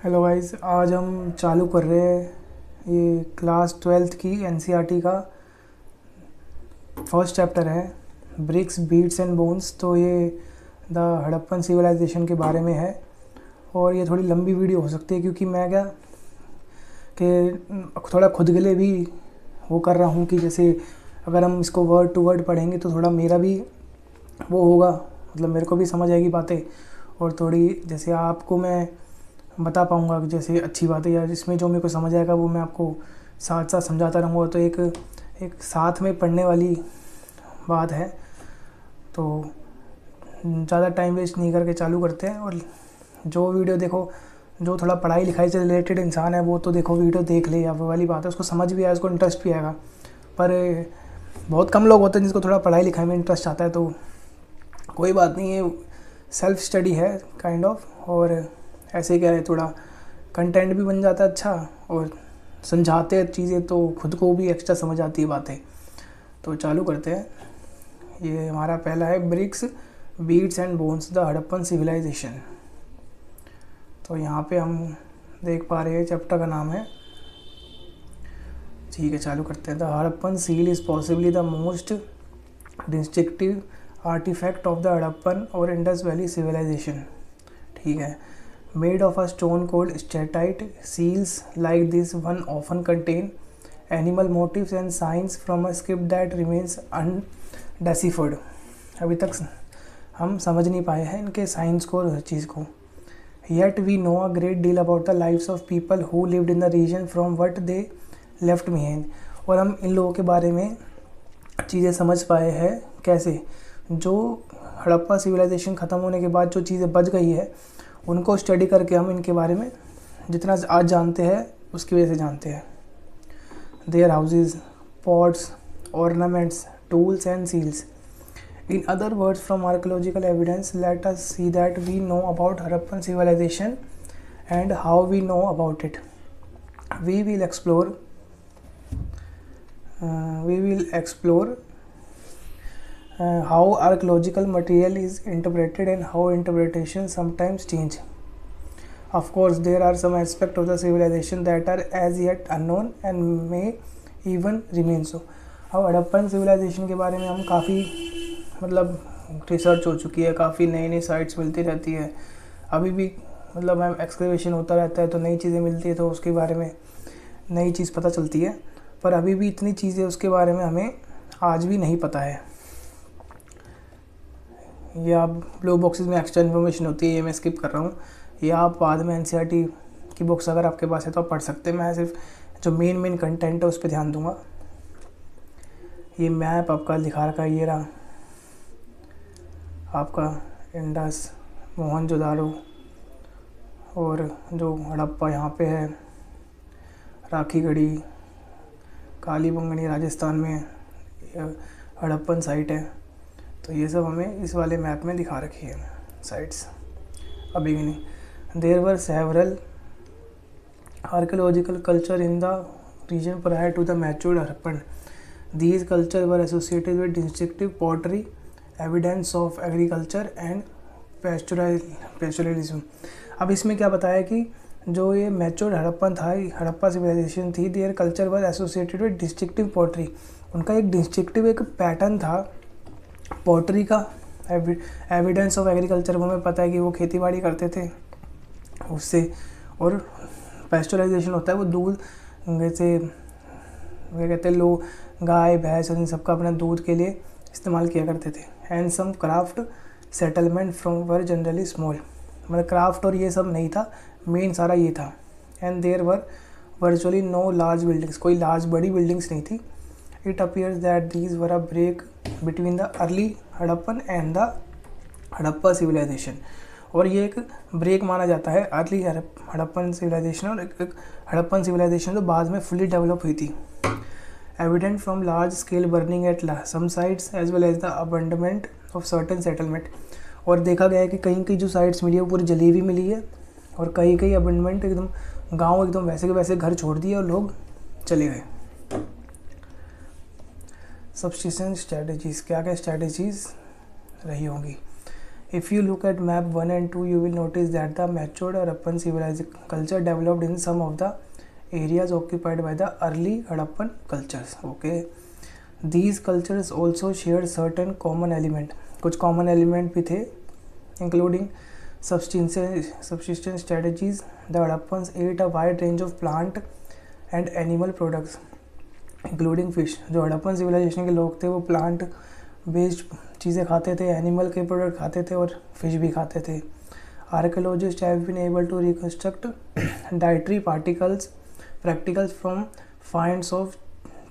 Hello guys, आज हम चालू कर रहे हैं ये क्लास 12th की एनसीईआरटी का फर्स्ट चैप्टर है ब्रिक्स बीट्स एंड बोन्स। तो ये द हड़प्पन सिविलाइजेशन के बारे में है और ये थोड़ी लंबी वीडियो हो सकती है क्योंकि मैं क्या कि थोड़ा खुद के लिए भी वो कर रहा हूँ कि जैसे अगर हम इसको वर्ड टू वर्ड पढ़ेंगे तो थोड़ा मेरा भी वो होगा, मतलब मेरे को भी समझ आएगी बातें और थोड़ी जैसे आपको मैं बता पाऊँगा कि जैसे अच्छी बातें या जिसमें जो मेरे को समझ आएगा वो मैं आपको साथ साथ समझाता रहूँगा। तो एक साथ में पढ़ने वाली बात है। तो ज़्यादा टाइम वेस्ट नहीं करके चालू करते हैं। और जो वीडियो देखो, जो थोड़ा पढ़ाई लिखाई से रिलेटेड इंसान है वो तो देखो वीडियो देख ले, या वो वाली बात है, उसको समझ भी आए, उसको इंटरेस्ट भी आएगा। पर बहुत कम लोग होते हैं जिसको थोड़ा पढ़ाई लिखाई में इंटरेस्ट आता है। तो कोई बात नहीं, ये सेल्फ स्टडी है काइंड ऑफ। और ऐसे क्या है, थोड़ा कंटेंट भी बन जाता है अच्छा, और समझाते हैं चीज़ें तो खुद को भी एक्स्ट्रा समझ आती है बातें। तो चालू करते हैं। ये हमारा पहला है bricks beads and bones the Harappan civilisation. तो यहाँ पे हम देख पा रहे हैं चैप्टर का नाम है, ठीक है चालू करते हैं। The Harappan seal is possibly the most distinctive artefact of the Harappan और इंडस वैली सिविलाइजेशन। ठीक है, made of a stone called statite. Seals like this one often contain animal motifs and signs from a script that remains undeciphered. अभी तक हम समझ नहीं पाए हैं इनके साइंस को और हर चीज़ को। Yet we know a great deal about the lives of people who lived in the region from what they left behind. और हम इन लोगों के बारे में चीज़ें समझ पाए हैं कैसे, जो हड़प्पा सिविलाइजेशन ख़त्म होने के बाद जो चीज़ें बच गई है उनको स्टडी करके हम इनके बारे में जितना आज जानते हैं उसकी वजह से जानते हैं। Their houses, pots, ornaments, tools and seals. In other words from archaeological evidence let us see that we know about Harappan civilisation and how we know about it. We will explore how archaeological material is interpreted and how interpretation sometimes change. Of course, there are some aspects of the civilization that are as yet unknown and may even remain so. अब Harappan civilisation के बारे में हम काफ़ी मतलब research हो चुकी है, काफ़ी नई नई साइट्स मिलती रहती है अभी भी, मतलब हम एक्सकवेशन होता रहता है तो नई चीज़ें मिलती है, तो उसके बारे में नई चीज़ पता चलती है। पर अभी भी इतनी चीज़ें उसके बारे में हमें आज भी नहीं पता है। ये आप ब्लू बॉक्सेस में एक्स्ट्रा इन्फॉर्मेशन होती है, ये मैं स्किप कर रहा हूँ। ये आप बाद में एनसीईआरटी की बुक्स अगर आपके पास है तो आप पढ़ सकते हैं। मैं सिर्फ जो मेन कंटेंट है उस पर ध्यान दूंगा। ये मैप आपका दिखा रखा है, ये रहा आपका इंडस, मोहनजोदारो और जो हड़प्पा यहाँ पे है, राखीगढ़ी, कालीबंगनी राजस्थान में हड़प्पन साइट है। तो ये सब हमें इस वाले मैप में दिखा रखी है साइट्स। अभी भी नहीं। There were several archaeological culture in the region prior to the matured Harappan. These culture were associated with distinctive pottery, evidence of agriculture and pastoralism. अब इसमें क्या बताया कि जो ये मैच्योर्ड हड़प्पन था, हड़प्पा सिविलाइजेशन थी, their culture were associated with distinctive pottery. उनका एक डिस्ट्रिक्टिव एक पैटर्न था पॉटरी का। एविडेंस ऑफ एग्रीकल्चर, वो हमें पता है कि वो खेती बाड़ी करते थे उससे। और पैस्टोराइजेशन होता है, वो दूध जैसे क्या कहते हैं लोग, गाय भैंस इन सबका अपना दूध के लिए इस्तेमाल किया करते थे। And some craft settlement from were generally small, मतलब क्राफ्ट और ये सब नहीं था, मेन सारा ये था। And there were virtually no large buildings, कोई लार्ज बड़ी बिल्डिंग्स नहीं थी। It appears that these were a break between the early Harappan and the Harappa civilization। और ये एक ब्रेक माना जाता है अर्ली हड़प्पन सिविलाइजेशन और एक हड़प्पन सिविलाइजेशन जो बाद में फुली डेवलप हुई थी। Evident from large scale burning at some sites as well as the abandonment of certain settlement. और देखा गया है कि कहीं कहीं जो साइट्स मिली है वो पूरी जली हुई मिली है, और कहीं कहीं अबंडमेंट एकदम गाँव एकदम वैसे के वैसे घर छोड़ दिए और लोग चले गए। सब्सिस्टेंस स्ट्रैटेजीज़, क्या क्या स्ट्रैटेजीज़ रही होंगी। If you look at map 1 and 2, you will notice that the matured Harappan civilized culture developed in some of the areas occupied by the early Harappan cultures. Okay, these cultures also shared certain common element, कुछ common element भी थे, including subsistence strategies. The Harappans ate a wide range of plant and animal products, including fish. जो Harappan civilisation के लोग थे वो plant based चीज़ें खाते थे, एनिमल के प्रोडक्ट खाते थे और फिश भी खाते थे. Archaeologist have been able to reconstruct dietary practicals from finds of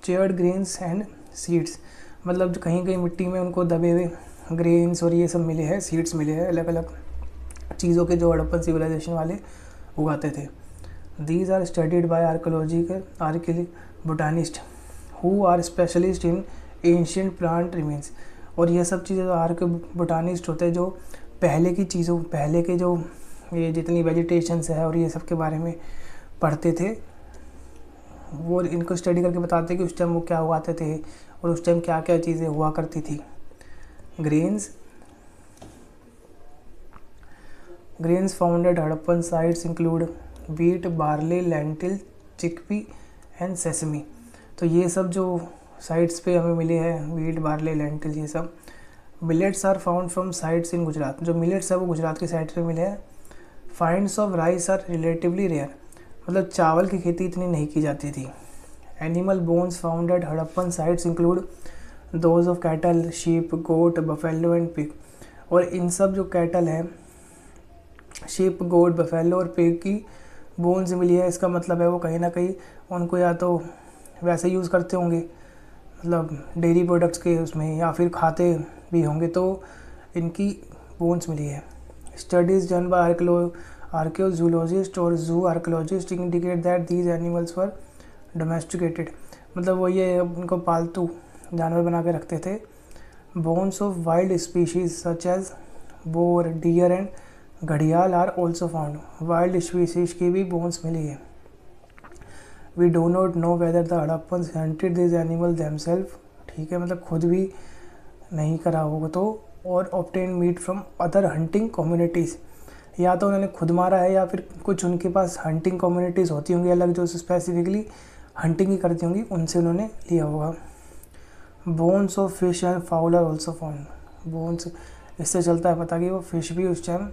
charred grains and seeds. मतलब कहीं कहीं मिट्टी में उनको दबे हुए ग्रेन्स और ये सब मिले हैं, सीड्स मिले हैं, अलग अलग चीज़ों के जो हड़प्पन सिविलाइजेशन वाले उगाते थे. These are studied by archaeological botanists who are specialists in ancient plant remains. और ये सब चीज़ें आर्क बोटानिस्ट होते हैं जो पहले की चीज़ों, पहले के जो ये जितनी वेजिटेशंस है और ये सब के बारे में पढ़ते थे, वो इनको स्टडी करके बताते कि उस टाइम वो क्या उगाते थे और उस टाइम क्या क्या चीज़ें हुआ करती थी. Grains found at Harappan sites include wheat, barley, lentil, chickpea and sesame. तो ये सब जो साइट्स पे हमें मिले हैं, वीट, बार्ले, लेंटिल, ये सब. Millets are found from sites in Gujarat. जो मिलेट्स है वो गुजरात की साइट पे मिले हैं. Finds of rice are relatively rare. मतलब चावल की खेती इतनी नहीं की जाती थी. Animal bones found at Harappan sites include those of cattle, sheep, goat, buffalo and pig. और इन सब जो कैटल हैं, शीप, गोट, बफेलो और पिग की बोन्स मिली है. इसका मतलब है वो कहीं ना कहीं उनको या तो वैसे यूज़ करते होंगे, मतलब डेयरी प्रोडक्ट्स के उसमें, या फिर खाते भी होंगे, तो इनकी बोन्स मिली है. स्टडीज़ डन बाय आर्कियोजूलॉजिस्ट और जू archaeologist indicate that these animals were domesticated. मतलब वो ये उनको पालतू जानवर बना के रखते थे. Bones of wild species such as boar, deer and घड़ियाल are also found. Wild species की भी बोन्स मिली है. We do not know whether the Harappans hunted this animal themselves. ठीक है, मतलब खुद भी नहीं करा होगा तो. और obtain meat from other hunting communities. या तो उन्होंने खुद मारा है या फिर कुछ उनके पास हंटिंग कम्युनिटीज़ होती होंगी अलग, जो स्पेसिफिकली हंटिंग ही करती होंगी, उनसे उन्होंने लिया होगा. Bones of fish and fowl are also found. Bones, इससे चलता है पता कि वो फिश भी उस टाइम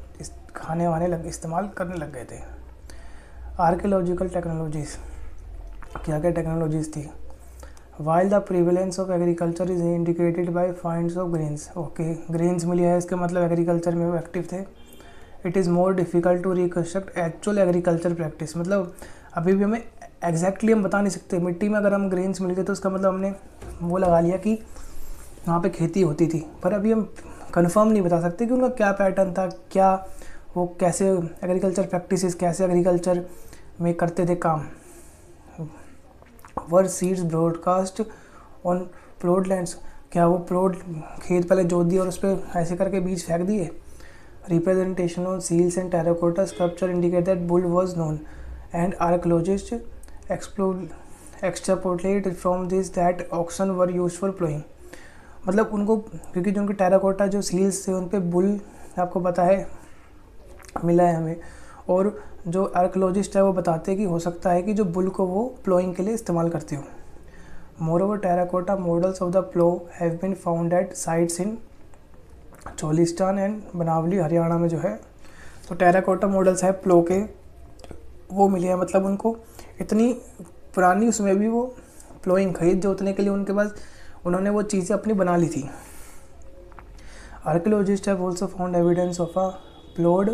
खाने वाने इस्तेमाल करने लग गए थे. आर्कियोलॉजिकल टेक्नोलॉजीज़, क्या क्या टेक्नोलॉजीज़ थी. While the prevalence of agriculture is indicated by finds of grains. Okay, grains मिली है, इसका मतलब एग्रीकल्चर में वो एक्टिव थे. It is more difficult to reconstruct actual agriculture practice. मतलब अभी भी हमें एग्जैक्टली हम बता नहीं सकते. मिट्टी में अगर हम ग्रेन्स मिल गए तो उसका मतलब हमने वो लगा लिया कि वहाँ पे खेती होती थी, पर अभी हम कंफर्म नहीं बता सकते कि उनका क्या पैटर्न था, क्या वो कैसे एग्रीकल्चर प्रैक्टिसेस, कैसे एग्रीकल्चर में करते थे काम. Were seeds broadcast on ploughed lands. क्या वो प्लॉड खेत पहले जोत दिए और उस पर ऐसे करके बीज फेंक दिए. Representation on seals and terracotta sculpture indicate that bull was known and archaeologist extrapolate from this that oxen were use for ploughing. मतलब उनको, क्योंकि जो उनके टेराकोटा जो सील्स थे उन पे बुल, आपको पता है, मिला है हमें. और जो आर्कियोलॉजिस्ट है वो बताते हैं कि हो सकता है कि जो बुल को वो प्लोइंग के लिए इस्तेमाल करते हो. Moreover terracotta models of the plough have been found at sites in Cholistan and Banawali, Haryana में जो है. तो टेराकोटा मॉडल्स है प्लो के, वो मिले हैं. मतलब उनको इतनी पुरानी उसमें भी वो प्लोइंग, खरीद जोतने के लिए उनके पास, उन्होंने वो चीज़ें अपनी बना ली थी. Archaeologist have also found evidence of a प्लोड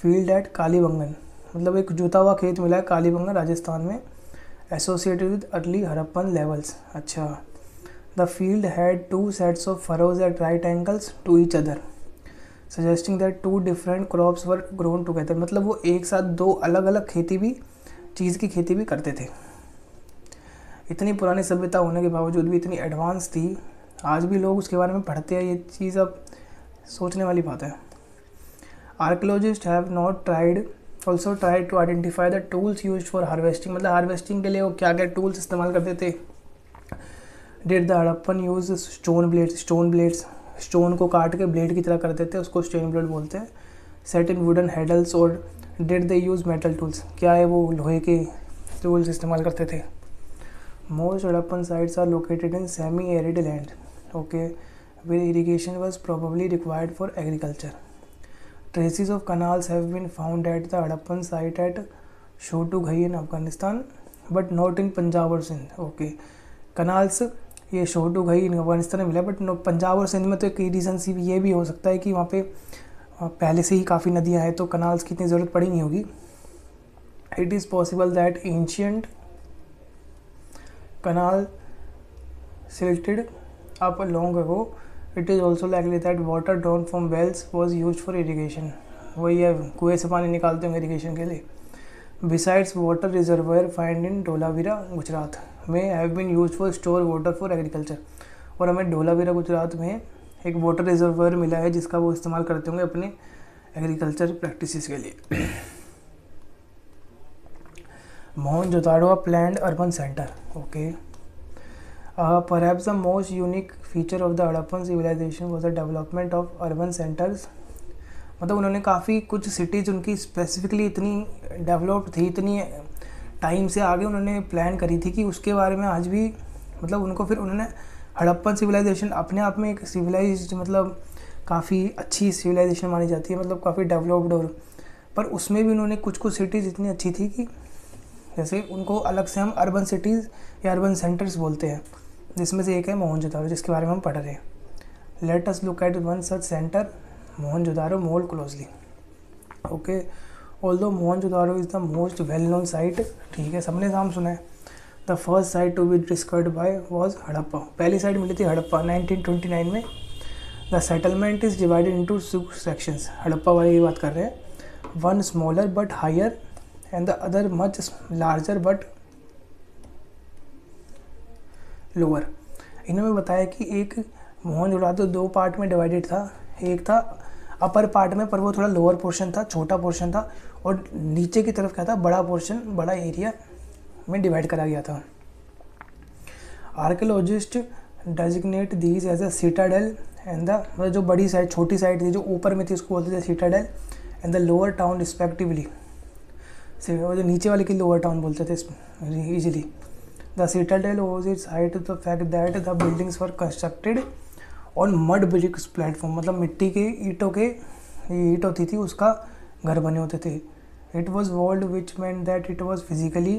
field at Kalibangan. मतलब एक जोता हुआ खेत मिला है कालीबंगन, राजस्थान में, associated with early Harappan levels. अच्छा, the field had 2 sets of furrows at right angles to each other, suggesting that 2 different crops were grown together. मतलब वो एक साथ 2 अलग अलग खेती भी, चीज़ की खेती भी करते थे. इतनी पुरानी सभ्यता होने के बावजूद भी इतनी एडवांस थी, आज भी लोग उसके बारे में पढ़ते हैं. ये चीज़ अब सोचने वाली बात है. Archaeologist have not also tried to identify the tools used for harvesting. मतलब हार्वेस्टिंग के लिए वो क्या क्या टूल्स इस्तेमाल करते थे. Did the Harappan use stone blades. Stone को काट के ब्लेड की तरह कर देते हैं, उसको स्टोन ब्लेड बोलते हैं। सेट इन वुडन हैंडल्स और did they use metal tools, क्या है वो लोहे के टूल्स इस्तेमाल करते थे। Most Harappan sites are located in semi arid land, okay, where irrigation was probably required for agriculture. Traces of canals have been found at the Harappan site at Shotughai in Afghanistan, but not in Punjab or Sindh. Okay, canals ये शोटुघई इन अफगानिस्तान में मिला, but Punjab और सिंध में तो एक reason सी ये भी हो सकता है कि वहाँ पे पहले से ही काफ़ी नदियाँ हैं तो कनाल्स की इतनी ज़रूरत पड़ी नहीं होगी। It is possible that ancient canal silted up long ago. It is also likely that water drawn from wells was used for irrigation. वही है, कुएं से पानी निकालते होंगे इरीगेशन के लिए। Besides, water reservoir found in Dholavira, Gujarat में have been used for store water for agriculture. और हमें ढोलावीरा गुजरात में एक वाटर रिजर्वर मिला है जिसका वो इस्तेमाल करते होंगे अपने एग्रीकल्चर प्रैक्टिसेस के लिए। Mohenjodaro planned urban centre, okay. Perhaps the most unique feature of the Harappan civilization was the development of urban centers. मतलब उन्होंने काफ़ी कुछ सिटीज़ उनकी स्पेसिफिकली इतनी डेवलप्ड थी, इतनी टाइम से आगे उन्होंने प्लान करी थी कि उसके बारे में आज भी मतलब उनको फिर उन्होंने हड़प्पन सिविलाइजेशन अपने आप में एक सिविलाइज्ड मतलब काफ़ी अच्छी सिविलाइजेशन मानी जाती है, मतलब काफ़ी डेवलप्ड। और पर उसमें भी उन्होंने कुछ कुछ सिटीज़ इतनी अच्छी थी कि जैसे उनको अलग से हम अर्बन सिटीज़ या अर्बन सेंटर्स बोलते हैं, जिसमें से एक है मोहनजोदारो जिसके बारे में हम पढ़ रहे हैं। Let us look at one such centre, Mohenjodaro, more closely, okay. Although Mohenjodaro is the most well known site, ठीक है, सबने नाम सुना है। The first site to be discovered by was Harappa, पहली साइट मिली थी हड़प्पा 1929 में। The settlement is divided into 6 sections, Harappa वाली की बात कर रहे हैं। One smaller but higher and the other much larger but lower. इन्होंने बताया कि एक मोहनजोदाड़ो 2 पार्ट में डिवाइडेड था, एक था अपर पार्ट में पर वो थोड़ा लोअर पोर्शन था, छोटा पोर्शन था, और नीचे की तरफ क्या था, बड़ा पोर्शन, बड़ा एरिया में डिवाइड करा गया था। Archaeologist designate these as a citadel and the, मतलब जो बड़ी साइड छोटी साइड थी जो ऊपर में थी उसको बोलते थे Citadel and the lower town respectively, जो नीचे वाले की लोअर टाउन बोलते थे easily. The citadel owes its height to the fact that the buildings were constructed on mud bricks platform, मतलब मिट्टी के ईंटों के ईंट होती थी उसका घर बने होते थे। It was walled which meant that it was physically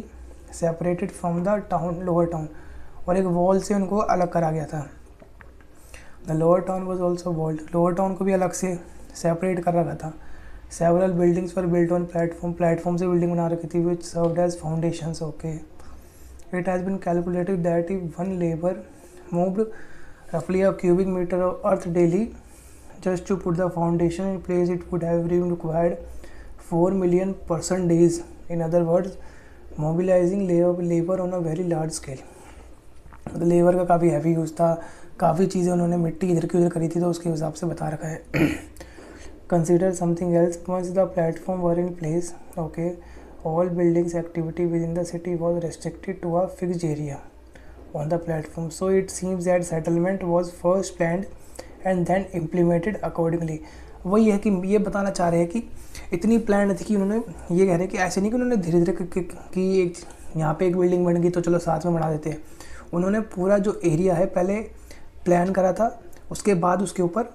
separated from the town, lower town, और एक वॉल से उनको अलग करा गया था। The lower town was also walled, lower town को भी अलग से सेपरेट कर रखा था। Several buildings were built on platform, platform से बिल्डिंग बना रखी थी which served as foundations, okay. It has been calculated that if one labor moved roughly a cubic meter of earth daily just to put the foundation in place, it would have been required 4 million person days. In other words, mobilizing labor on a very large scale. तो labour का काफ़ी heavy use था, काफ़ी चीज़ें उन्होंने मिट्टी इधर की उधर करी थी तो उसके हिसाब से बता रखा है। Consider something else. Once the platform were in place, okay, all buildings activity within the city was restricted to a fixed area on the platform. So it seems that settlement was first planned and then implemented accordingly. वही है कि ये बताना चाह रहे हैं कि इतनी प्लान थी कि उन्होंने ये कह रहे हैं कि ऐसे नहीं कि उन्होंने धीरे धीरे कि एक यहाँ पे एक बिल्डिंग बन गई तो चलो साथ में बना देते हैं। उन्होंने पूरा जो एरिया है पहले प्लान करा था, उसके बाद उसके ऊपर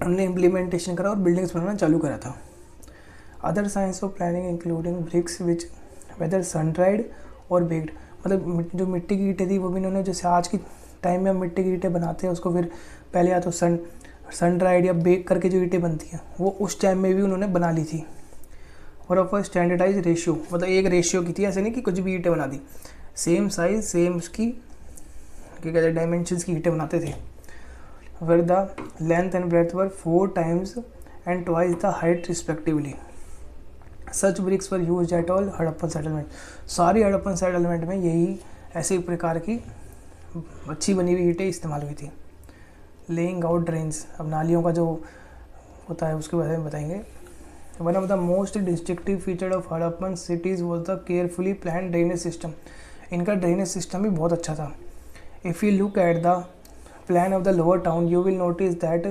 उन्होंने इम्प्लीमेंटेशन करा और बिल्डिंग्स बनाना चालू करा था। Other science of planning including bricks which whether sun dried और बेक्ड, मतलब जो मिट्टी की ईंटें थी वो भी इन्होंने, जैसे आज की टाइम में हम मिट्टी की ईंटें बनाते हैं उसको फिर पहले या तो सन ड्राइड या बेक करके जो ईंटें बनती हैं वो उस टाइम में भी उन्होंने बना ली थी। और ऑफ अ स्टैंडर्डाइज रेशियो, मतलब एक रेशियो की थी, ऐसे नहीं कि कुछ भी ईंटें बना दी, सेम साइज सेम उसकी क्या कहते हैं डायमेंशंस की ईंटें बनाते थे। Where the length and breadth were 4 times and twice the height respectively. Such bricks were use at all Harappan settlement, सारी हड़प्पन सेटलमेंट में यही ऐसे प्रकार की अच्छी बनी हुई ईंटें इस्तेमाल हुई थी। लेइंग आउट ड्रेन्स, अब नालियों का जो होता है उसके बारे में बताएंगे। One of the most destructive feature of Harappan cities was the carefully plan drainage system, इनका ड्रेनेज सिस्टम भी बहुत अच्छा था। If you look at the plan of the lower town, you will notice that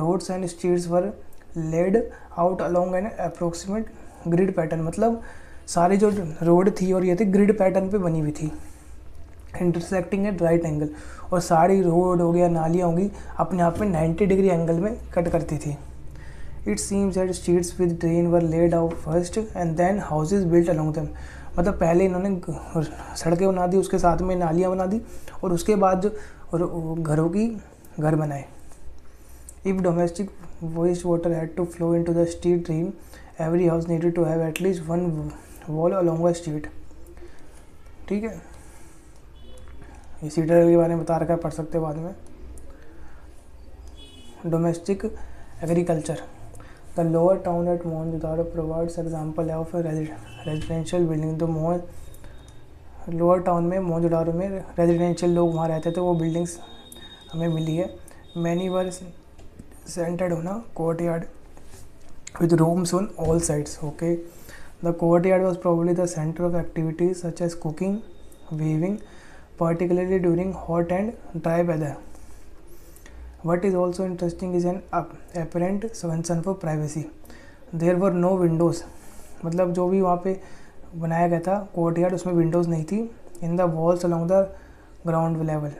roads and streets were laid out along an approximate grid pattern. मतलब सारी जो road थी और ये थी ग्रिड पैटर्न पे बनी हुई थी, इंटरसेक्टिंग एट राइट एंगल, और सारी रोड हो गया नालियाँ होंगी अपने आप में 90 डिग्री एंगल में कट करती थी. It seems that streets with drain were laid out first and then houses built along them. मतलब पहले इन्होंने सड़कें बना दी, उसके साथ में नालियाँ बना दी, और उसके बाद जो घरों की घर बनाए. If domestic waste water had to flow into the street drain, every house needed to have at least one wall along the street. ठीक है, ये सीटर के बारे में बता रखा है, पढ़ सकते हैं बाद में. Domestic agriculture. The lower town eight Mohenjodaro provides example of residential building. तो लोअर टाउन में मोहनजोदाड़ो में रेजिडेंशियल लोग वहाँ रहते थे, वो बिल्डिंग्स हमें मिली है. Many were centred on a courtyard with rooms on all sides. Okay, the courtyard was probably the center of activities such as cooking, weaving, particularly during hot and dry weather. What is also interesting is an apparent concern for privacy. There were no windows. मतलब जो भी वहाँ पे बनाया गया था courtyard, उसमें Windows नहीं थी. in the walls along the ground level.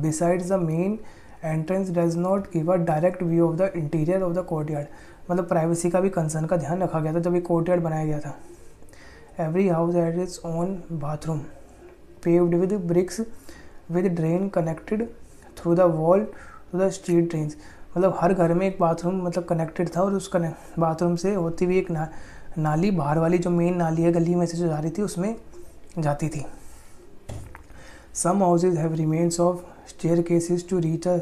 Besides, the main entrance does not give a direct view of the interior of the courtyard. मतलब प्राइवेसी का भी कंसर्न का ध्यान रखा गया था जब ये कोर्टयार्ड बनाया गया था. Every house had its own bathroom paved with bricks with drain connected through the wall to the street drains. मतलब हर घर में एक बाथरूम मतलब कनेक्टेड था, और उस बाथरूम से होती हुई एक नाली बाहर वाली जो मेन नाली है गली में से जो जा रही थी उसमें जाती थी. Some houses have remains of staircases to reach a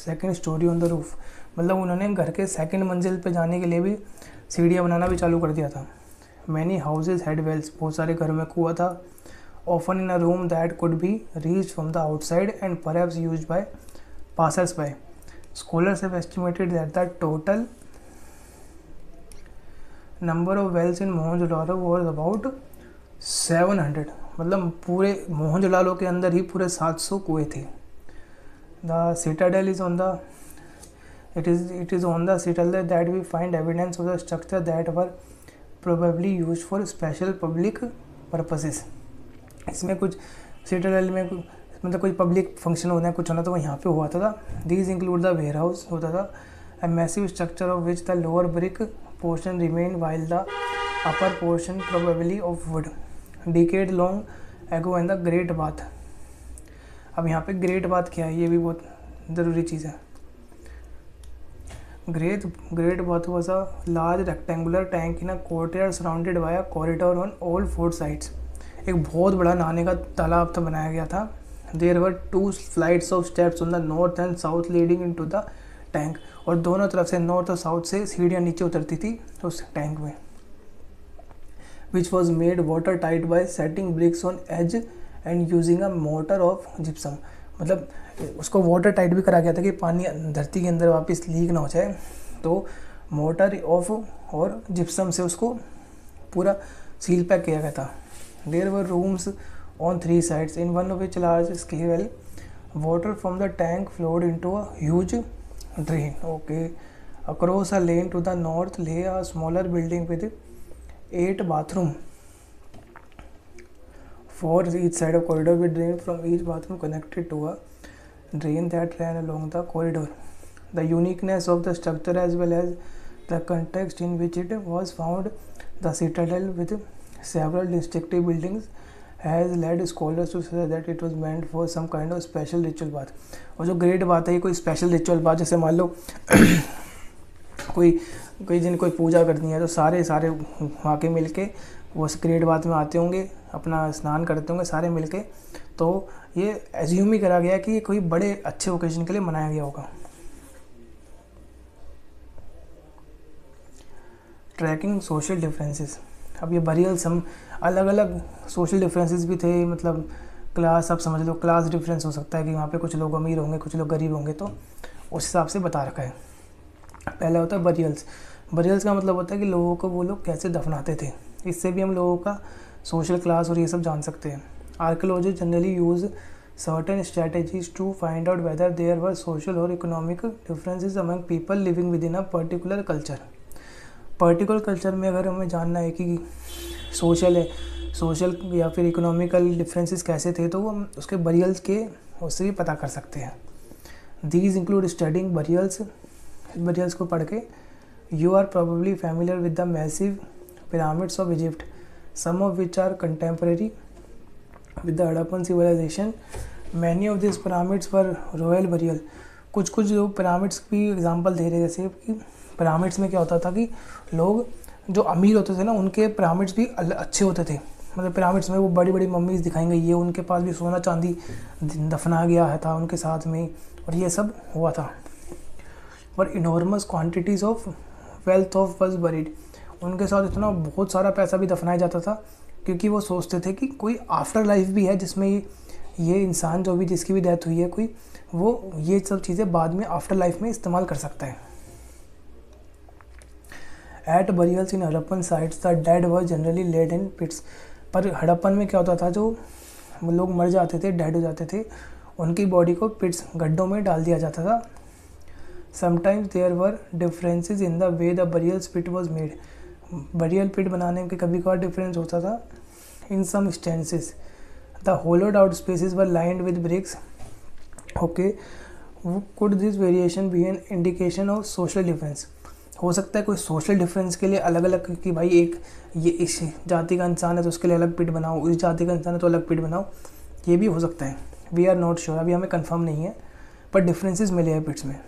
second storey on the roof. मतलब उन्होंने घर के सेकंड मंजिल पे जाने के लिए भी सीढ़ियाँ बनाना भी चालू कर दिया था. Many houses had wells. बहुत सारे घरों में कुआं था. Often in a room that could be reached from the outside and perhaps used by passers by. Scholars have estimated that the total number of wells in Mohenjodaro was about 700. मतलब पूरे मोहनजोदाड़ो के अंदर ही पूरे 700 कुएँ थे. The Citadel is on the It is on the citadel that we find evidence of the structure that were probably used for special public purposes. इसमें कुछ Citadel में मतलब कोई पब्लिक फंक्शन होना है, कुछ होना तो वो यहाँ पे हुआ था. These include the warehouse होता था, a massive structure of which the lower brick portion remained while the upper portion probably of wood. Decade long ago and the Great Bath. अब यहाँ पे ग्रेट बाथ क्या है, ये भी बहुत ज़रूरी चीज़ है. Great bath was a large rectangular tank in a courtyard surrounded by a corridor on all 4 sides. एक बहुत बड़ा नहाने का तालाब था बनाया गया था. There were 2 flights of steps on the north and south leading into the tank. और दोनों तरफ से नॉर्थ और साउथ से सीढ़ियाँ नीचे उतरती थी उस टैंक में. Which was made watertight by setting bricks on edge and using a mortar of gypsum. मतलब उसको वाटर टाइट भी करा गया था कि पानी धरती के अंदर वापस लीक ना हो जाए, तो मोटर ऑफ और जिप्सम से उसको पूरा सील पैक किया गया था. There were rooms on 3 sides in one of which large scale water from the tank flowed into a huge drain. Okay, across a lane to the north lay a smaller building with 8 bathroom for each side of corridor with drain from each bathroom connected to a drain that ran along the corridor. The uniqueness of the structure as well as the context in which it was found, the citadel with several distinctive buildings, has led scholars to say that it was meant for some kind of special ritual bath. और जो great बात है ये कोई special ritual बात, जैसे मान लो कोई दिन कोई पूजा करनी है तो सारे वहाँ के मिल के वो ग्रेट बात में आते होंगे, अपना स्नान करते होंगे सारे मिलके. तो ये एज्यूम ही करा गया कि ये कोई बड़े अच्छे ओकेजन के लिए मनाया गया होगा. Tracking social differences. अब ये बरियल्स हम अलग अलग सोशल डिफरेंसेस भी थे. मतलब क्लास, आप समझ लो क्लास डिफरेंस हो सकता है कि वहाँ पे कुछ लोग अमीर होंगे कुछ लोग गरीब होंगे, तो उस हिसाब से बता रखा है. पहला होता है बरियल्स. बरियल्स का मतलब होता है कि लोगों को वो लोग कैसे दफनाते थे. इससे भी हम लोगों का सोशल क्लास और ये सब जान सकते हैं. Archaeology generally use certain strategies to find out whether there were social or economic differences among people living within a particular culture. Particular culture में अगर हमें जानना है कि सोशल या फिर इकोनॉमिकल डिफरेंसेस कैसे थे, तो वो हम उसके बरियल्स के उससे भी पता कर सकते हैं. दीज इंक्लूड स्टडिंग बरियल्स को पढ़ के you are probably familiar with the massive pyramids of Egypt, some of which are contemporary with the Harappan civilisation. Many of this pyramids were royal burial. कुछ जो पिरामिड्स की एग्जांपल दे रहे, जैसे कि pyramids में क्या होता था कि लोग जो अमीर होते थे ना, उनके पिरामिड्स भी अच्छे होते थे. मतलब पिरामिड्स में वो बड़ी बड़ी मम्मीज़ दिखाई गई है, उनके पास भी सोना चांदी दफना गया था उनके साथ में, और ये सब हुआ था. और enormous quantities of wealth of was buried. उनके साथ इतना बहुत सारा पैसा भी दफनाया जाता था, क्योंकि वो सोचते थे कि कोई आफ्टर लाइफ भी है जिसमें ये इंसान जो भी जिसकी भी डेथ हुई है कोई, वो ये सब चीज़ें बाद में आफ्टर लाइफ में इस्तेमाल कर सकता है. At burials in Harappan sites the dead were generally laid in pits. पर हड़प्पन में क्या होता था, जो लोग मर जाते थे, डेड हो जाते थे, उनकी बॉडी को पिट्स गड्ढों में डाल दिया जाता था. Sometimes there were differences in the way the burial pit was made. Burial pit बनाने के कभी कभार डिफरेंस होता था. In some instances the hollowed out spaces were lined with bricks. Okay, could this variation be an indication of social difference. हो सकता है कोई सोशल डिफरेंस के लिए अलग अलग, कि भाई एक ये इस जाति का इंसान है तो उसके लिए अलग पिट बनाओ, इस जाति का इंसान है तो अलग पिट बनाओ, ये भी हो सकता है. वी आर नॉट श्योर, अभी हमें कंफर्म नहीं है, पर डिफरेंसेस मिले हैं पिट्स में.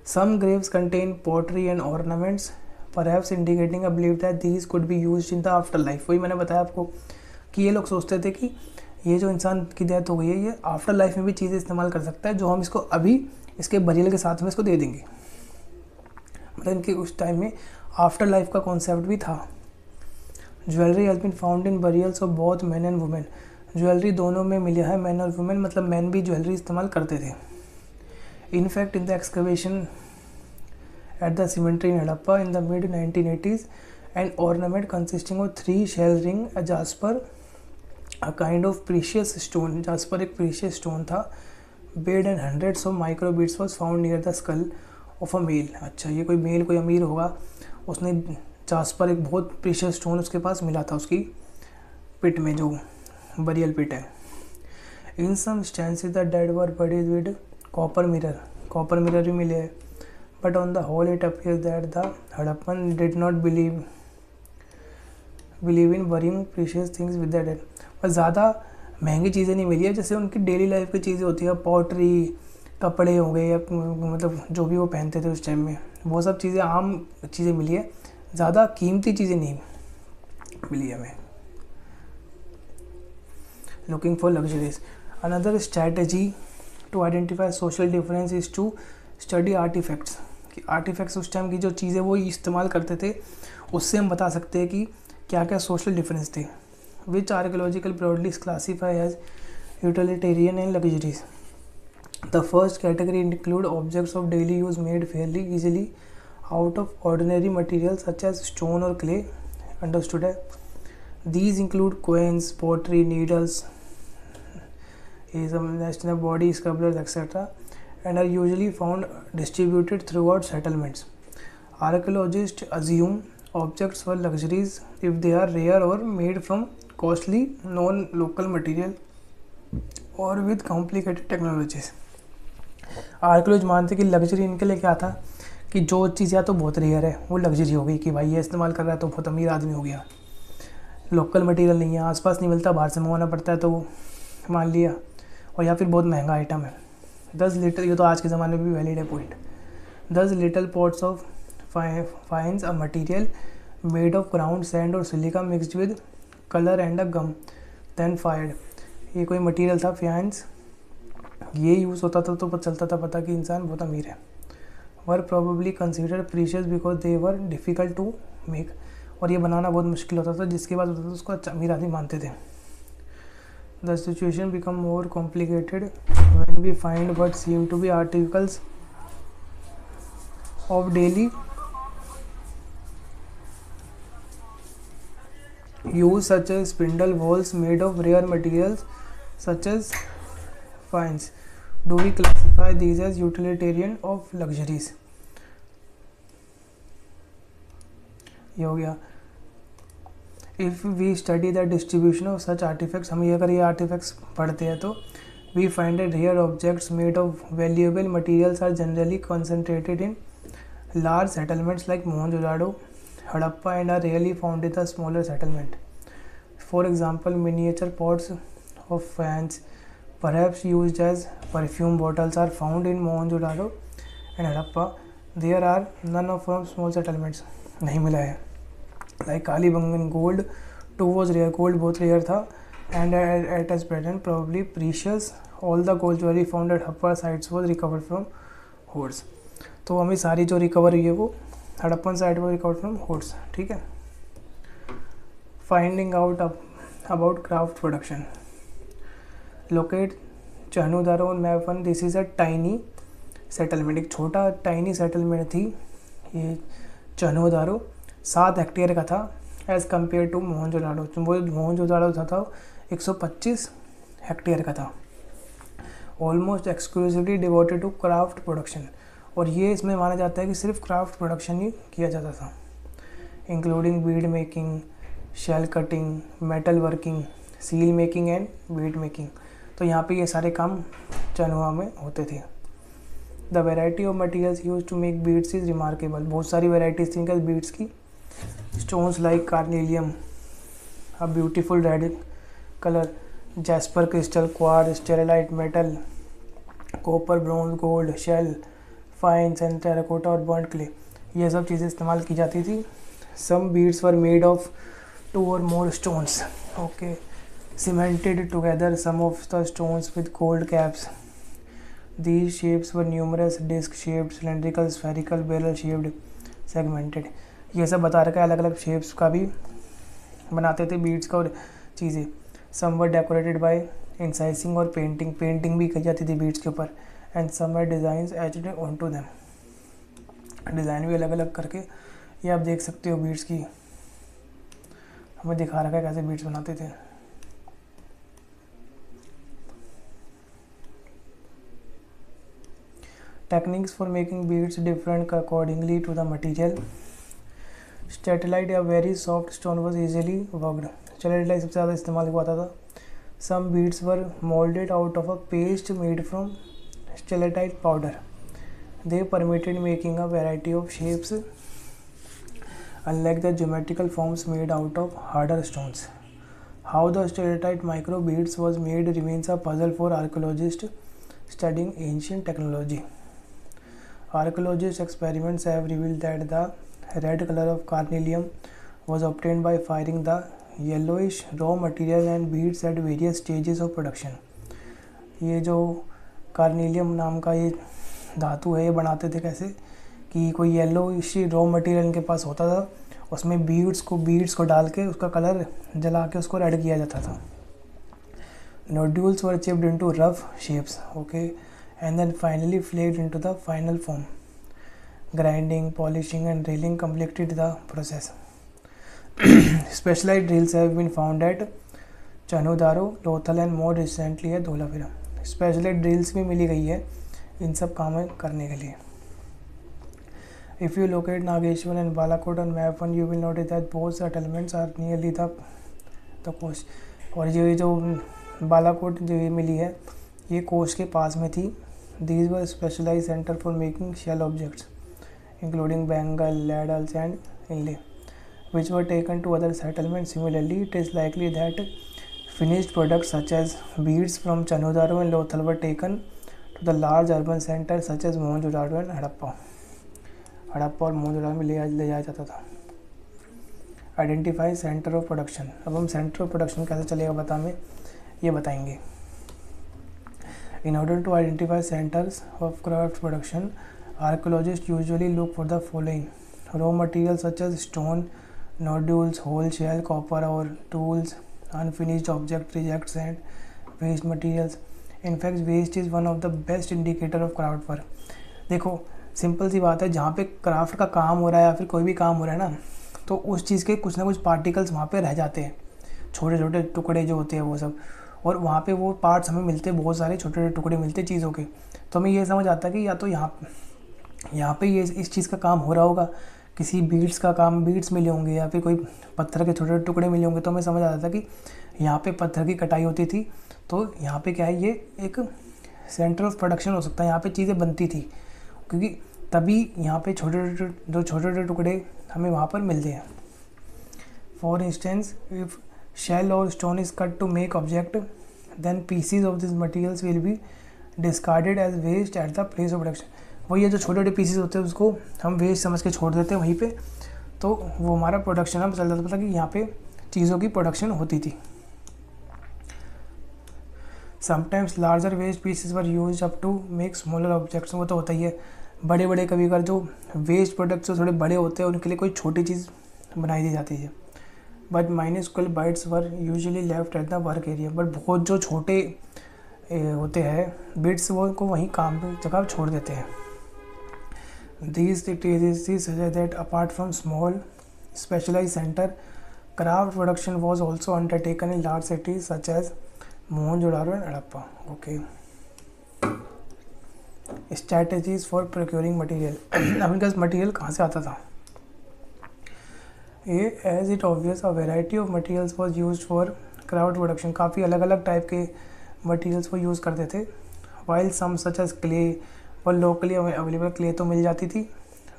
Some graves contain pottery and ornaments perhaps indicating a believe that these could be used in the afterlife. वही मैंने बताया आपको कि ये लोग सोचते थे कि ये जो इंसान की डेथ हो गई है, ये आफ्टर लाइफ में भी चीज़ें इस्तेमाल कर सकता है, जो हम इसको अभी इसके बरियल के साथ में इसको दे देंगे. मतलब इनके उस टाइम में आफ्टर लाइफ का कॉन्सेप्ट भी था. Jewellery has been found in burials of both man and women. Jewellery दोनों में मिला है, मैन और वुमेन, मतलब मैन भी ज्वेलरी इस्तेमाल करते थे. In fact in the excavation at the cemetery in Harappa in the mid 1980s an ornament consisting of 3 shell ring a jasper a kind of precious stone. Jasper एक प्रीशियस स्टोन था. Bead and hundreds of micro beads was found near the skull of a male. अच्छा, ये कोई mail, कोई अमीर होगा, उसने jasper एक बहुत प्रीशियस स्टोन उसके पास मिला था उसकी पिट में, जो बरियल पिट है. In some instances the dead were buried with copper mirror भी मिले हैं. But on the whole it appears that the Harappan did not believe in burying precious things with the dead. पर ज़्यादा महंगी चीज़ें नहीं मिली है, जैसे उनकी डेली लाइफ की चीज़ें होती है, पॉटरी, कपड़े हो गए, या मतलब जो भी वो पहनते थे उस टाइम में, वो सब चीज़ें आम चीज़ें मिली है, ज़्यादा कीमती चीज़ें नहीं मिली हमें. Looking for luxuries. Another strategy to identify social difference is to study artefacts. कि आर्टिफैक्ट्स उस टाइम की जो चीज़ें वो इस्तेमाल करते थे, उससे हम बता सकते हैं कि क्या क्या सोशल डिफरेंस थे. Which archaeological broadly classify as utilitarian and luxuries. The first category include objects of daily use made fairly easily out of ordinary materials such as stone or clay. Understood है? These include coins, pottery, needles, national body sculptures, etc. and are usually found distributed throughout settlements. Archaeologists assume objects were luxuries if they are rare or made from costly non-local material or with complicated technologies. Archaeologist मानते कि luxury इनके लिए क्या था, कि जो चीज़ या तो बहुत रेयर है वो लग्जरी हो गई, कि भाई ये इस्तेमाल कर रहा है तो बहुत अमीर आदमी हो गया. लोकल मटेरियल नहीं है, आसपास नहीं मिलता, बाहर से मंगवाना पड़ता है, तो वो मान लिया. और या फिर बहुत महंगा आइटम है. 10 लीटर, ये तो आज के ज़माने में भी वैलिड है point. 10 little pots of faience a material made of ground sand और silica mixed with colour and a gum then fired. ये कोई मटीरियल था फाइंस, ये यूज़ होता था तो चलता था पता कि इंसान बहुत अमीर है. Were probably considered precious because they were difficult to make. और ये बनाना बहुत मुश्किल होता था, जिसके बाद होता था उसको अमीर आदमी मानते थे. The situation become more complicated when we find what seem to be articles of daily use such as spindle whorls made of rare materials such as fines. Do we classify these as utilitarian of luxuries? ये हो गया. If we study the distribution of such artifacts, हम ये अगर ये artifacts पढ़ते हैं तो we find that rare objects made of valuable materials are generally concentrated in large settlements like Mohenjo-daro, Harappa, and are rarely found in the smaller settlement. For example, miniature pots of fans, perhaps used as perfume bottles, are found in Mohenjo-daro and Harappa. There are none of from small settlements. नहीं मिला है. Like Kalibangan gold too was rare. Gold बहुत rare था and at its present probably precious. All the gold jewelry found at Harappa sites was recovered from hoards. तो हमें सारी जो recover हुई है वो हड़प्पन साइट में रिकवर फ्रॉम होर्ड्स. ठीक है. Finding out about craft production. Locate Chanhudaro on map 1. This is a tiny settlement. एक छोटा टाइनी सेटलमेंट थी ये चहनुदारो. 7 हेक्टेयर का था एज़ कम्पेयर टू मोहनजोदाड़ो. वो मोहनजोदाड़ो था 125 हेक्टेयर का था. Almost exclusively devoted to craft production. और ये इसमें माना जाता है कि सिर्फ क्राफ्ट प्रोडक्शन ही किया जाता था, including bead making, shell cutting, metal working, seal making and bead making. तो यहाँ पे ये सारे काम चनुआ में होते थे. The variety of materials use to make beads is remarkable. बहुत सारी वेराइटीज थी बीड्स की. Stones like carnelian, a beautiful red colour, jasper crystal, quartz, steatite metal, copper, bronze, gold, shell, faience and terracotta और burnt clay, ये सब चीज़ें इस्तेमाल की जाती थी. Some beads were made of 2 or more stones. Okay. Cemented together some of the stones with gold caps. These shapes were numerous, disc shaped, cylindrical, spherical, barrel shaped, segmented. ये सब बता रखा है. अलग अलग शेप्स का भी बनाते थे बीड्स का और चीज़ें. सम वर डेकोरेटेड बाय इंसाइसिंग और पेंटिंग. पेंटिंग भी की जाती थी बीड्स के ऊपर. And some are designs etched on to them. Design भी अलग अलग करके ये आप देख सकते हो बीड्स की. हमें दिखा रखा है कैसे बीड्स बनाते थे. Techniques for making beads different accordingly to the material. Steatite या very soft stone was easily worked. Steatite सबसे ज़्यादा इस्तेमाल हुआ था. Some beads were moulded out of a paste made from steatite powder. They permitted making a variety of shapes unlike the geometrical forms made out of harder stones. How the stalactite micro beads was made remains a puzzle for archaeologists studying ancient technology. Archaeologists' experiments have revealed that the red color of carnelian was obtained by firing the yellowish raw material and beads at various stages of production. ये जो कार्नेलियम नाम का ये धातु है ये बनाते थे कैसे कि कोई येलो इसी रॉ मटेरियल इनके पास होता था, उसमें बीड्स को डाल के उसका कलर जला के उसको रेड किया जाता था. Nodules were chipped into rough shapes. Okay. And then finally flaked into the final form. Grinding, polishing and drilling completed the process. Specialized drills have been found at Chanhudaro, Lothal and more recently है Dholavira. Specialised drills भी मिली गई है इन सब काम करने के लिए. If you locate Nageshwar and Balakot on map 1 you will notice that both settlements are nearly the coast. और ये जो बालाकोट जो ये मिली है ये कोस्ट के पास में थी. These were specialise centre for making shell objects including bangle, ladles and inlay which were taken to other settlements. Similarly, it is likely that finished products such as beads from Chanudaro and Lothal were taken to the large urban centers such as Mohenjo-daro and Harappa. Harappa और मोहनजोदाड़ो में ले जाया जाता था. Identify centre of production. अब हम centre of production कैसे चलेगा ये बताएंगे. In order to identify centers of craft production, archaeologists usually look for the following: raw materials such as stone, nodules, whole shell, copper or tools, unfinished object rejects and waste materials. In fact, waste is one of the best indicator of craft work. देखो simple सी बात है, जहाँ पे craft का काम हो रहा है या फिर कोई भी काम हो रहा है ना, तो उस चीज़ के कुछ ना कुछ पार्टिकल्स वहाँ पे रह जाते हैं, छोटे छोटे टुकड़े जो होते हैं वो सब. और वहाँ पे वो पार्ट्स हमें मिलते, बहुत सारे छोटे छोटे टुकड़े मिलते चीज़ों के। तो हमें ये समझ आता कि या तो यहाँ पे ये इस चीज़ का काम हो रहा होगा, किसी बीड्स का काम, बीड्स मिले होंगे या फिर कोई पत्थर के छोटे छोटे टुकड़े मिले होंगे। तो हमें समझ आता था कि यहाँ पे पत्थर की कटाई होती थी, तो यहाँ पे क्या है, ये एक सेंटर ऑफ प्रोडक्शन हो सकता है, यहाँ पे चीज़ें बनती थी, क्योंकि तभी यहाँ पे छोटे छोटे टुकड़े हमें वहाँ पर मिलते हैं। For instance, if shell or stone is cut to make object, then pieces of these materials will be discarded as waste at the place of production। वही ये जो छोटे छोटे पीसेस होते हैं उसको हम वेस्ट समझ के छोड़ देते हैं वहीं पे, तो वो हमारा प्रोडक्शन हम चल जाता था कि यहाँ पे चीज़ों की प्रोडक्शन होती थी। Sometimes larger waste pieces were use up to make smaller objects. वो तो होता ही है, बड़े बड़े कभी कभार जो वेस्ट प्रोडक्ट्स थोड़े बड़े होते हैं उनके लिए कोई छोटी चीज़ बनाई दी जाती है। But minuscule bits were usually left at the work area. But बहुत जो छोटे होते हैं बिट्स, वो को वहीं काम पे जगह छोड़ देते हैं। These activities suggest that apart from small specialized center, craft production was also undertaken in large cities such as Mohenjo-daro and Harappa. Okay. Strategies for procuring material। अब इनका मटेरियल कहाँ से आता था? As it obvious, a variety of materials was used for craft production। काफ़ी अलग अलग type के मटेरियल्स को यूज़ करते थे। While some such as clay और लोकली अवेलेबल क्ले तो मिल जाती थी,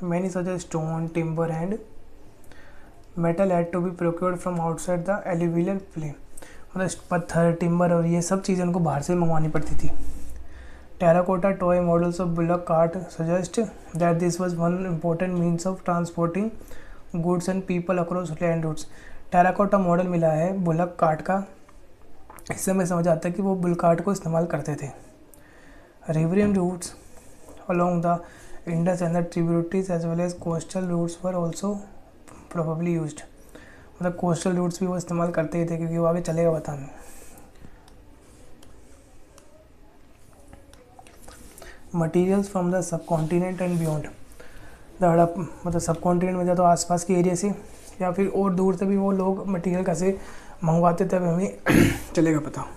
many such as stone, timber and metal had to be procured from outside the alluvial plain. मतलब पत्थर, टिम्बर और ये सब चीज़ें उनको बाहर से मंगवानी पड़ती थी। Terracotta toy models of bullock cart suggest that this was one important means of transporting goods and people across land routes. Terracotta model मिला है बुलक कार्ट का, इससे हमें समझ आता है कि वो बुल कार्ट को इस्तेमाल करते थे। रिवरियन roots along the Indus and the tributaries as well as coastal routes were also probably used। मतलब coastal routes भी वो इस्तेमाल करते ही थे, क्योंकि वो आगे चलेगा बताने। Materials from the subcontinent and beyond। हड़प मतलब सब कॉन्टिनेंट में तो आसपास के एरिया से या फिर और दूर से भी वो लोग मटेरियल कैसे मंगवाते थे, हमें चलेगा पता।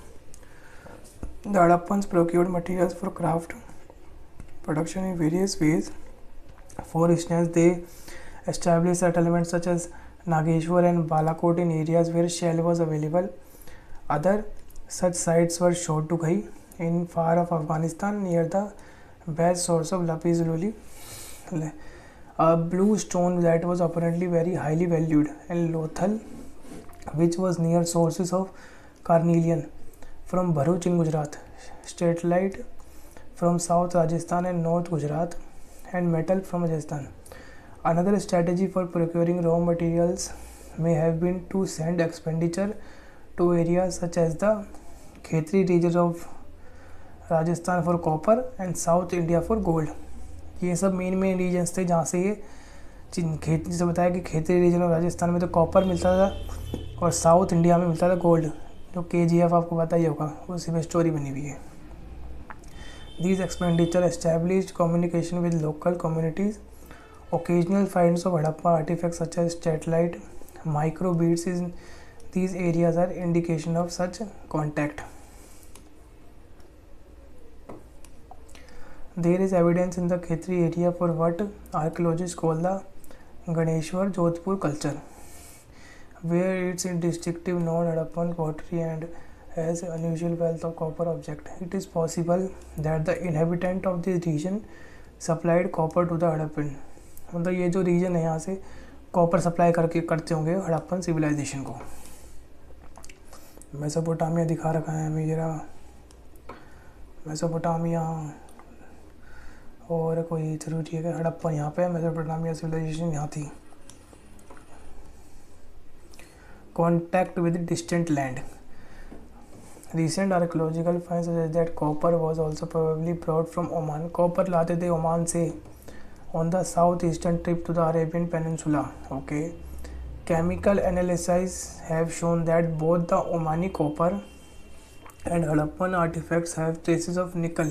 The Hadappans procured materials for craft production in various ways। For instance, they established settlements such as Nageshwar and Balakot in areas where shell was available। Other such sites were Shotugai in far of Afghanistan near the best source of lapis lazuli, a blue stone that was apparently very highly valued, and Lothal, which was near sources of carnelian from Bharuch in Gujarat, statelite from South Rajasthan and North Gujarat, and metal from Rajasthan। Another strategy for procuring raw materials may have been to send expenditure to areas such as the Khetri region of Rajasthan for copper and South India for gold। ये सब main regions थे जहाँ से ये खेती से बताया कि खेतरी रीजन ऑफ राजस्थान में तो कॉपर मिलता था और साउथ इंडिया में मिलता था गोल्ड, जो KGF आपको पता ही होगा, उसी में स्टोरी बनी हुई है। These expenditure established communication with local communities। Occasional finds of Harappa artifacts such as statelite, micro beads in these areas are indication of such contact। There is evidence in the Khetri area for what archaeologists call the Ganeshwar Jodhpur culture, where its distinctive non-Harappan pottery and has unusual wealth of copper object। It is possible that the inhabitant of this region supplied copper to the Harappan। मतलब ये जो reason है यहाँ से copper supply करते होंगे Harappan civilisation को। Mesopotamia दिखा रखा है हमें, ये रहा मेसोपोटामिया, और कोई जरूरी है कि हड़प्पा यहाँ पे, मेसोपोटामिया सिविलाइजेशन यहाँ थी। Contact with distant land. Recent archaeological finds suggest that copper was also probably brought from Oman। Copper लाते थे ओमान से on the southeastern trip to the Arabian Peninsula। Okay, chemical analysis have shown that both the Omani copper and Harappan artifacts have traces of nickel।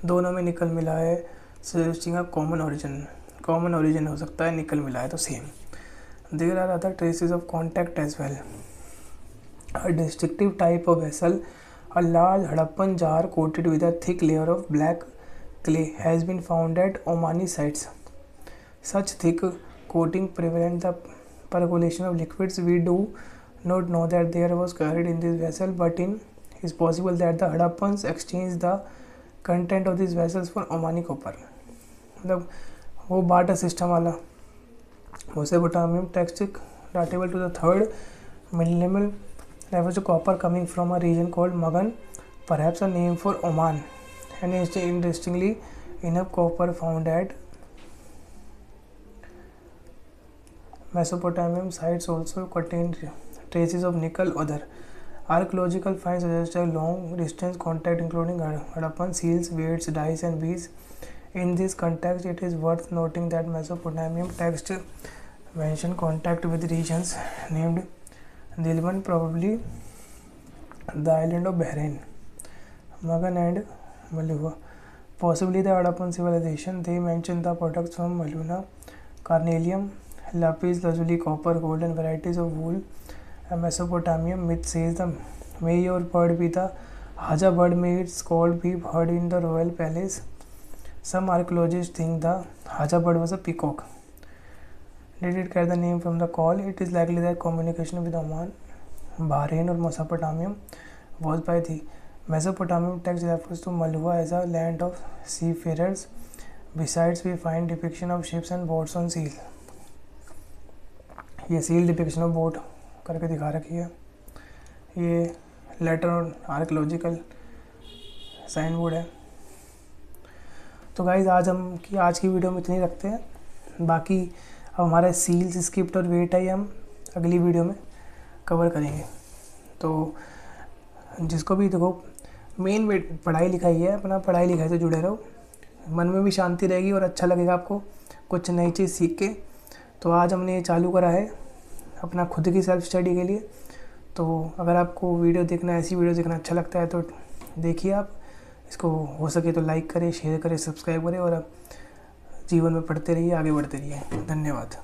दोनों में निकल मिला है, suggesting a common origin हो सकता है, निकल मिला है तो same. There are other traces of contact as well। A distinctive type of vessel A large Harappan jar coated with a thick layer of black clay has been found at Omani sites. Such thick coating prevent the percolation of liquids. We do not know that there was carried in this vessel, but it is possible that the Harappans exchanged the content of these vessels for Omani copper. मतलब वो barter system वाला Mesopotamia text datable to the 3rd millennium refers to copper coming from a region called Magan, perhaps a name for Oman. And interestingly enough, copper found at Mesopotamian sites also contained traces of nickel. Other archaeological finds suggest a long distance contact including Harappan seals, weights, dice and beads. In this context, it is worth noting that Mesopotamian text mention contact with regions named Dilban, probably the island of Bahrain, Magan and Malwa. Possibly the Harappan civilization. They mention the products from Maluna, carnelian, lapis lazuli, copper, gold and varieties of wool. A Mesopotamian myth says the may your bird be the Haja bird, may its call be heard in the royal palace. Some archaeologists think the Haja bird was a peacock. Did it get the name from the call? It is likely that communication with Oman, Bahrain or Mesopotamia was by the Mesopotamian text refers to Malwa as a land of seafarers. Besides, we find depiction of ships and boats on seal. ये seal depiction of boat करके दिखा रखी है. ये letter और archaeological sign board है. तो guys आज की वीडियो में इतनी रखते हैं. बाकी अब हमारे सील्स, स्क्रिप्ट और वेट है, हम अगली वीडियो में कवर करेंगे. तो जिसको भी देखो मेन पढ़ाई लिखाई है, अपना पढ़ाई लिखाई से जुड़े रहो. मन में भी शांति रहेगी और अच्छा लगेगा आपको कुछ नई चीज़ सीख के. तो आज हमने ये चालू करा है अपना खुद की सेल्फ स्टडी के लिए. तो अगर आपको वीडियो देखना, ऐसी वीडियो देखना अच्छा लगता है तो देखिए. आप इसको हो सके तो लाइक करें, शेयर करें, सब्सक्राइब करें और आप जीवन में पढ़ते रहिए, आगे बढ़ते रहिए. धन्यवाद.